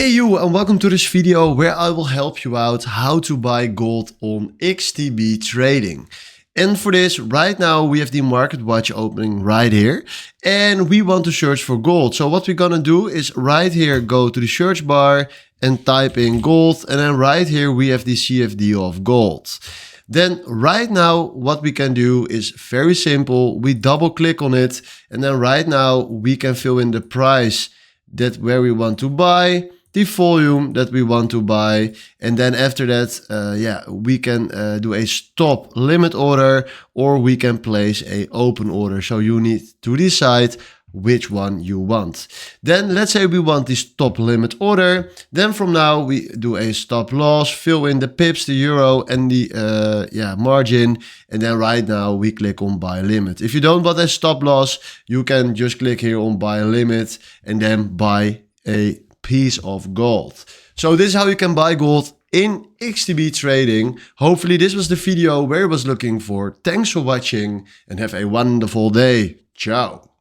Hey you, and welcome to this video where I will help you out how to buy gold on XTB Trading. And for this, right now we have the market watch opening right here and we want to search for gold. So what we're gonna do is right here go to the search bar and type in gold, and then right here we have the CFD of gold. Then right now what we can do is very simple. We double click on it and then right now we can fill in the price that where we want to buy, the volume that we want to buy, and then after that we can do a stop limit order or we can place a open order. So you need to decide which one you want. Then let's say we want the stop limit order. Then from now we do a stop loss, fill in the pips, the euro and the margin, and then right now we click on buy limit. If you don't want a stop loss, you can just click here on buy limit and then buy a piece of gold. So this is how you can buy gold in XTB Trading. Hopefully this was the video where I was looking for. Thanks for watching and have a wonderful day. Ciao.